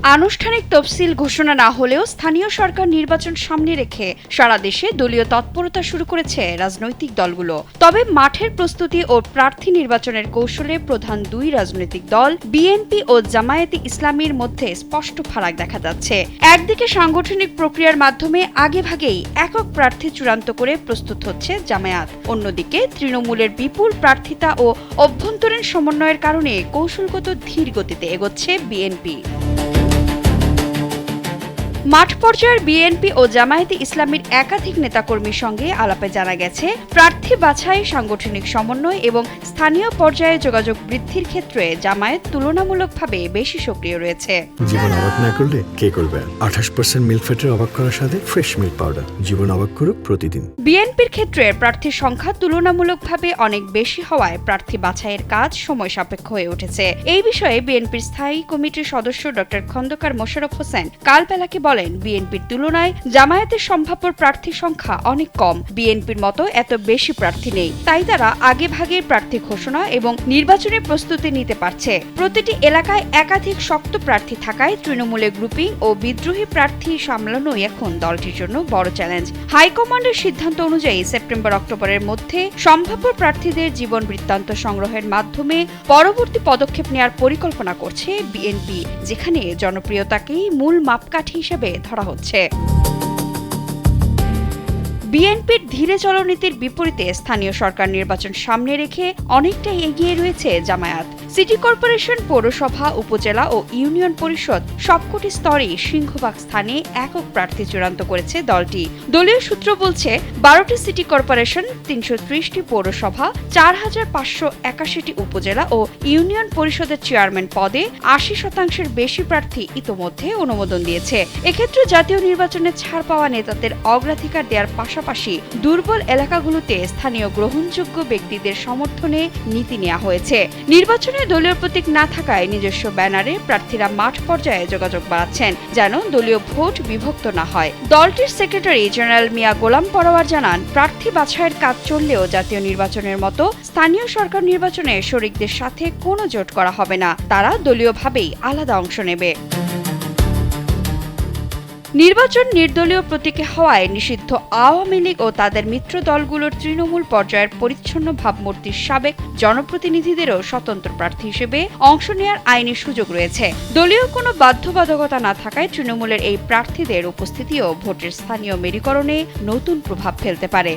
আনুষ্ঠানিক তফসিল ঘোষণা না হলেও স্থানীয় সরকার নির্বাচন সামনে রেখে সারা দেশে দলীয় তৎপরতা শুরু করেছে রাজনৈতিক দলগুলো। তবে মাঠের প্রস্তুতি ও প্রার্থী নির্বাচনের কৌশলে প্রধান দুই রাজনৈতিক দল বিএনপি ও জামায়াতে ইসলামীর মধ্যে স্পষ্ট ফারাক দেখা যাচ্ছে। একদিকে সাংগঠনিক প্রক্রিয়ার মাধ্যমে আগেভাগেই একক প্রার্থী চূড়ান্ত করে প্রস্তুত হচ্ছে জামায়াত, অন্যদিকে তৃণমূলের বিপুল প্রার্থিতা ও অভ্যন্তরীণ সমন্বয়ের কারণে কৌশলগত ধীর গতিতে এগোচ্ছে বিএনপি। মাঠ পর্যায়ের বিএনপি ও জামায়াতে ইসলামীর একাধিক নেতাকর্মীর সঙ্গে আলাপে জানা গেছে, প্রার্থী বাছাই, সাংগঠনিক সমন্বয় এবং স্থানীয় পর্যায়ে যোগাযোগ বৃদ্ধির ক্ষেত্রে জামায়াত তুলনামূলকভাবে বেশি সক্রিয় রয়েছে। জীবন অবাক না করলে কে করবে? 28% মিল্ক ফ্যাটের অবাক করার সাথে ফ্রেশ মিল্ক পাউডার। জীবন অবাক করুক প্রতিদিন। বিএনপির ক্ষেত্রে প্রার্থীর সংখ্যা তুলনামূলকভাবে অনেক বেশি হওয়ায় প্রার্থী বাছাইয়ের কাজ সময় সাপেক্ষ হয়ে উঠেছে। এই বিষয়ে বিএনপির স্থায়ী কমিটির সদস্য ডক্টর খন্দকার মোশাররফ হোসেন কালবেলাকে বলেন, বিএনপির তুলনায় জামায়াতের সম্ভাব্য প্রার্থীর সংখ্যা অনেক কম। বিএনপির মতো এত বেশি প্রার্থী নেই, তাই তারা আগেভাগেই প্রার্থী ঘোষণা এবং নির্বাচনী প্রস্তুতি নিতে পারছে। প্রতিটি এলাকায় একাধিক শক্ত প্রার্থী থাকায় তৃণমূলের গ্রুপিং ও বিদ্রোহী প্রার্থী সামলানোই এখন দলটির জন্য বড় চ্যালেঞ্জ। হাইকমান্ডের সিদ্ধান্ত অনুযায়ী সেপ্টেম্বর-অক্টোবরের মধ্যে সম্ভাব্য প্রার্থীদের জীবন বৃত্তান্ত সংগ্রহের মাধ্যমে পরবর্তী পদক্ষেপ নেওয়ার পরিকল্পনা করছে বিএনপি, যেখানে জনপ্রিয়তাকেই মূল মাপকাঠি হিসেবে ধরা হচ্ছে। বিএনপির ধীরে চলনীতির বিপরীতে স্থানীয় সরকার নির্বাচন সামনে রেখে অনেকটাই এগিয়ে রয়েছে জামায়াত। সিটি কর্পোরেশন, পৌরসভা, উপজেলা ও ইউনিয়ন পরিষদ সবকটি স্তরে সিংহভাগ স্থানে একক প্রার্থী চূড়ান্ত করেছে দলটি। দলীয় সূত্র বলছে, 12টি সিটি কর্পোরেশন, 330টি পৌরসভা, 4581টি উপজেলা ও ইউনিয়ন পরিষদের চেয়ারম্যান পদে 80% বেশি প্রার্থী ইতোমধ্যে অনুমোদন দিয়েছে। এক্ষেত্রে জাতীয় নির্বাচনে ছাড় পাওয়া নেতাদের অগ্রাধিকার দেওয়ার পাশাপাশি দুর্বল এলাকাগুলোতে স্থানীয় গ্রহণযোগ্য ব্যক্তিদের সমর্থনে নীতি নেওয়া হয়েছে। নির্বাচনে দলীয় প্রতীক না থাকায় নিজস্ব ব্যানারে প্রার্থীরা মাঠ পর্যায়ে যোগাযোগ বাড়াচ্ছেন, যেন দলীয় ভোট বিভক্ত না হয়। দলটির সেক্রেটারি জেনারেল মিয়া গোলাম পরোয়ার জানান, প্রার্থী বাছাইয়ের কাজ চললেও জাতীয় নির্বাচনের মতো স্থানীয় সরকার নির্বাচনে শরিকদের সাথে কোনো জোট করা হবে না, তারা দলীয়ভাবেই আলাদা অংশ নেবে। নির্বাচন নির্দলীয় প্রতীকে হওয়ায় নিষিদ্ধ আওয়ামী লীগ ও তাদের মিত্র দলগুলোর তৃণমূল পর্যায়ের পরিচ্ছন্ন ভাবমূর্তির সাবেক জনপ্রতিনিধিদেরও স্বতন্ত্র প্রার্থী হিসেবে অংশ নেওয়ার আইনি সুযোগ রয়েছে। দলীয় কোনো বাধ্যবাধকতা না থাকায় তৃণমূলের এই প্রার্থীদের উপস্থিতিও ভোটের স্থানীয় মেরুকরণে নতুন প্রভাব ফেলতে পারে।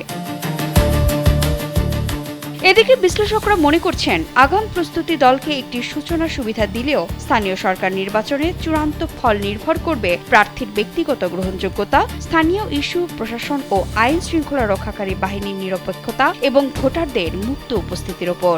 এদিকে বিশ্লেষকরা মনে করছেন, আগাম প্রস্তুতি দলকে একটি সূচনা সুবিধা দিলেও স্থানীয় সরকার নির্বাচনে চূড়ান্ত ফল নির্ভর করবে প্রার্থীর ব্যক্তিগত গ্রহণযোগ্যতা, স্থানীয় ইস্যু, প্রশাসন ও আইন শৃঙ্খলা রক্ষাকারী বাহিনীর নিরপেক্ষতা এবং ভোটারদের মুক্ত উপস্থিতির ওপর।